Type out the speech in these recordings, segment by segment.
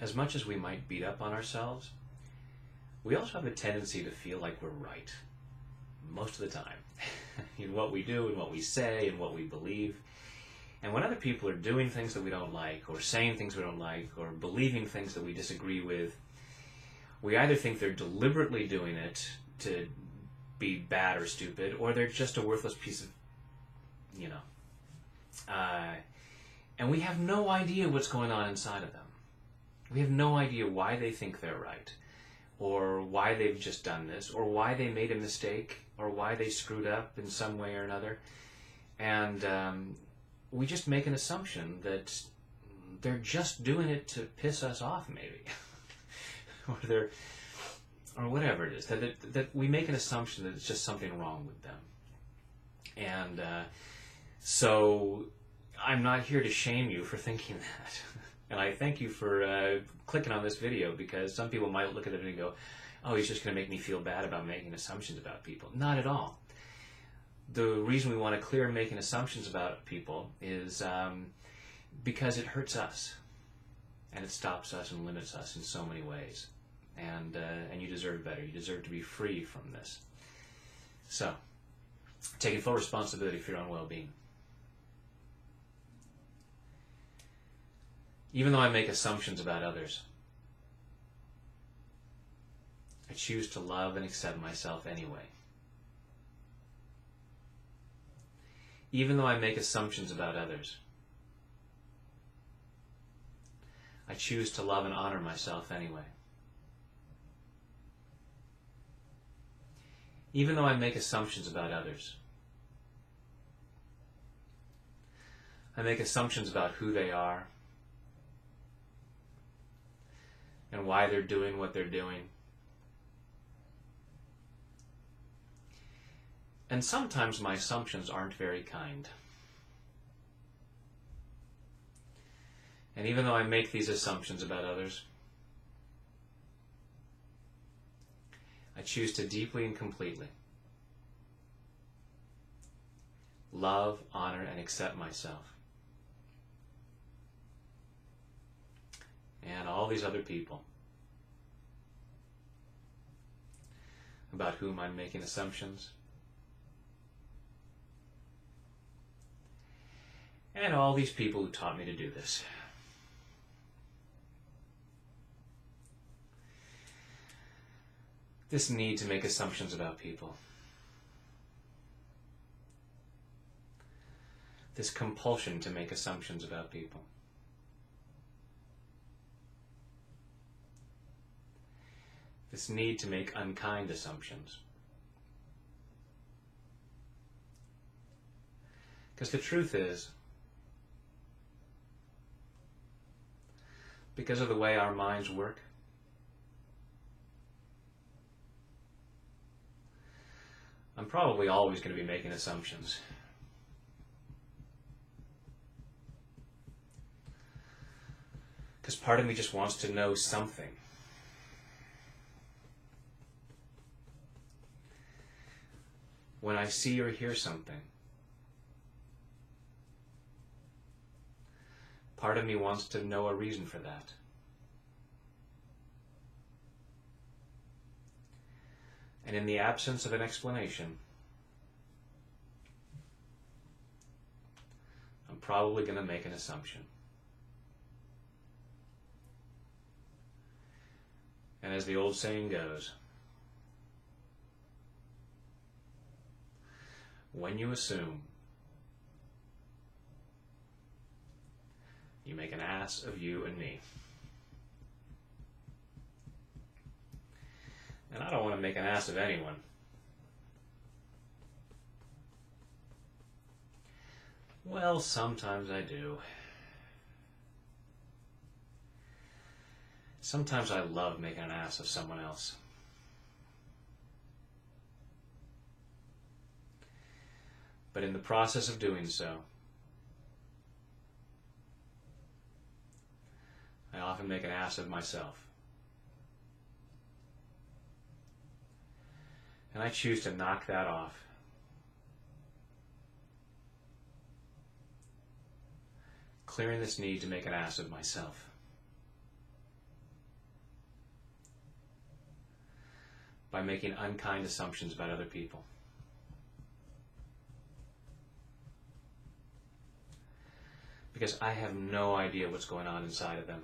as much as we might beat up on ourselves, we also have a tendency to feel like we're right most of the time in what we do and what we say and what we believe. And when other people are doing things that we don't like, or saying things we don't like, or believing things that we disagree with, we either think they're deliberately doing it to be bad or stupid, or they're just a worthless piece of, and we have no idea what's going on inside of them. We have no idea why they think they're right, or why they've just done this, or why they made a mistake, or why they screwed up in some way or another. And we just make an assumption that they're just doing it to piss us off, maybe. or whatever it is. That we make an assumption that it's just something wrong with them. And so I'm not here to shame you for thinking that. And I thank you for clicking on this video, because some people might look at it and go, oh, he's just going to make me feel bad about making assumptions about people. Not at all. The reason we want to clear making assumptions about people is because it hurts us, and it stops us and limits us in so many ways. And you deserve better. You deserve to be free from this. So, taking full responsibility for your own well-being. Even though I make assumptions about others, I choose to love and accept myself anyway. Even though I make assumptions about others, I choose to love and honor myself anyway. Even though I make assumptions about others, I make assumptions about who they are and why they're doing what they're doing. And sometimes my assumptions aren't very kind. And even though I make these assumptions about others, I choose to deeply and completely love, honor, and accept myself and all these other people about whom I'm making assumptions, and all these people who taught me to do this. This need to make assumptions about people. This compulsion to make assumptions about people. This need to make unkind assumptions. Because the truth is, because of the way our minds work, I'm probably always going to be making assumptions. Because part of me just wants to know something. When I see or hear something, part of me wants to know a reason for that. And in the absence of an explanation, I'm probably going to make an assumption. And as the old saying goes, when you assume, you make an ass of you and me. And I don't want to make an ass of anyone. Well, sometimes I do. Sometimes I love making an ass of someone else. But in the process of doing so, I often make an ass of myself. And I choose to knock that off. Clearing this need to make an ass of myself. by making unkind assumptions about other people. Because I have no idea what's going on inside of them.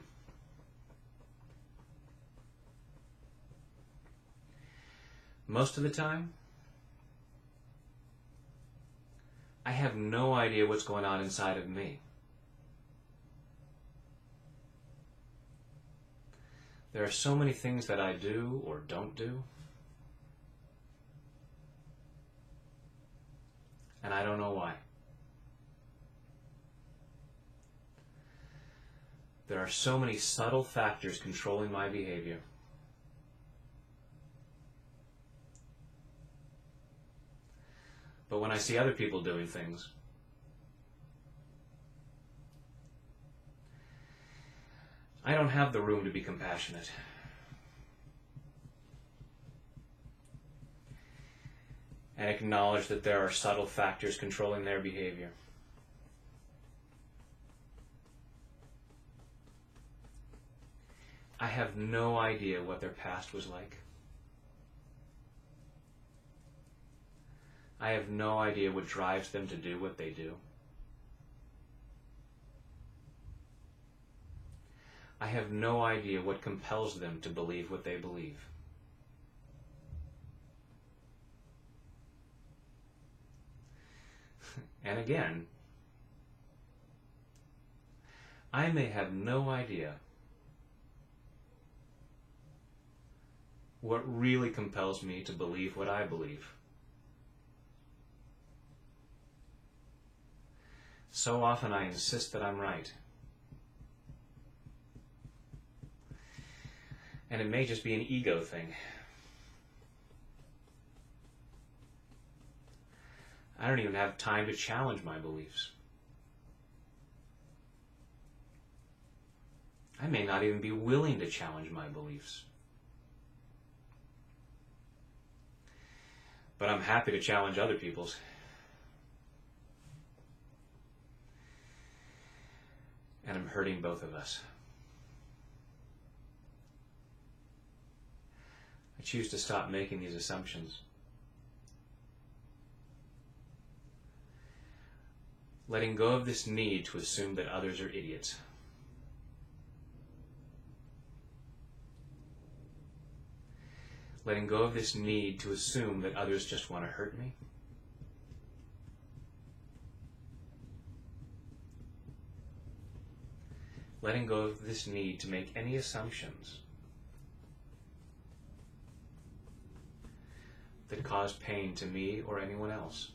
Most of the time, I have no idea what's going on inside of me. There are so many things that I do or don't do, and I don't know why. There are so many subtle factors controlling my behavior. But when I see other people doing things, I don't have the room to be compassionate. And acknowledge that there are subtle factors controlling their behavior. I have no idea what their past was like. I have no idea what drives them to do what they do. I have no idea what compels them to believe what they believe. And again, I may have no idea what really compels me to believe what I believe. So often I insist that I'm right. And it may just be an ego thing. I don't even have time to challenge my beliefs. I may not even be willing to challenge my beliefs. But I'm happy to challenge other people's. And I'm hurting both of us. I choose to stop making these assumptions. Letting go of this need to assume that others are idiots. Letting go of this need to assume that others just want to hurt me. Letting go of this need to make any assumptions that cause pain to me or anyone else.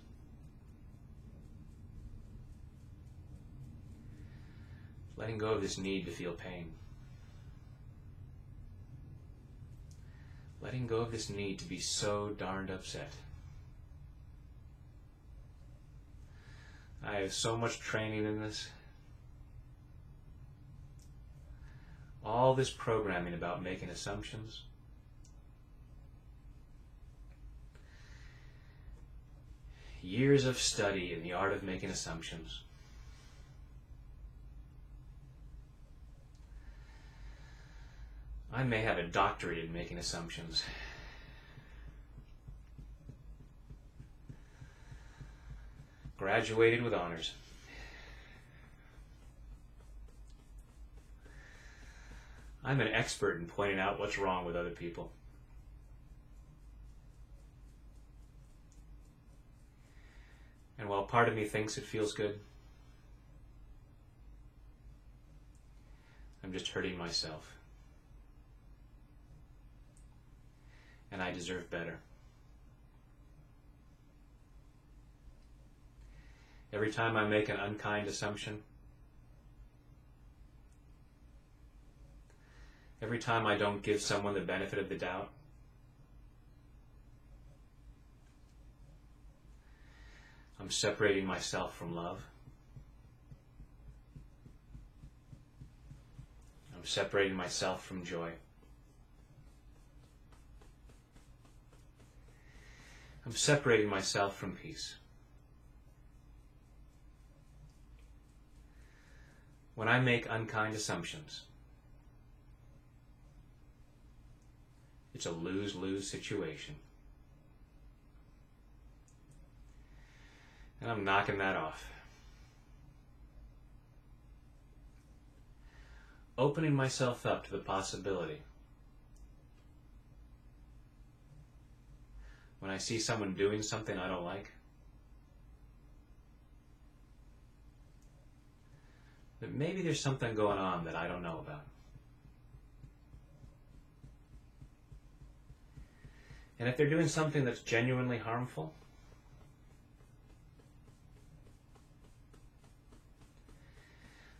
Letting go of this need to feel pain. Letting go of this need to be so darned upset. I have so much training in this. All this programming about making assumptions. Years of study in the art of making assumptions. I may have a doctorate in making assumptions. Graduated with honors. I'm an expert in pointing out what's wrong with other people. And while part of me thinks it feels good, I'm just hurting myself. And I deserve better. Every time I make an unkind assumption, every time I don't give someone the benefit of the doubt, I'm separating myself from love. I'm separating myself from joy. I'm separating myself from peace. When I make unkind assumptions, it It's a lose-lose situation. And I'm knocking that off. Opening myself up to the possibility. When I see someone doing something I don't like, that maybe there's something going on that I don't know about. And if they're doing something that's genuinely harmful,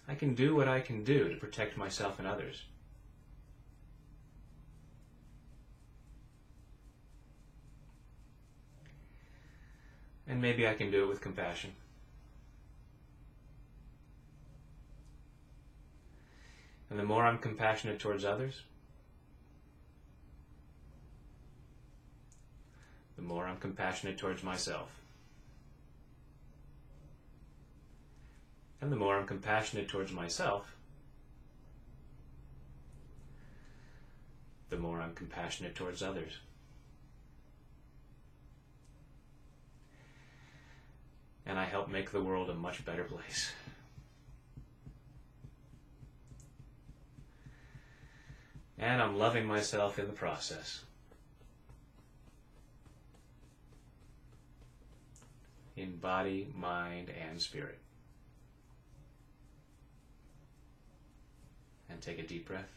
I can do what I can do to protect myself and others. And maybe I can do it with compassion. And the more I'm compassionate towards others, the more I'm compassionate towards myself. And the more I'm compassionate towards myself, the more I'm compassionate towards others. And I help make the world a much better place. And I'm loving myself in the process. In body, mind, and spirit. And take a deep breath.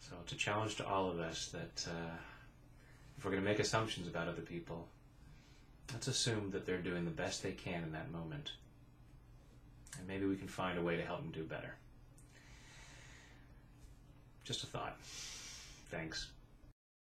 So it's a challenge to all of us that if we're going to make assumptions about other people, let's assume that they're doing the best they can in that moment. And maybe we can find a way to help them do better. Just a thought. Thanks.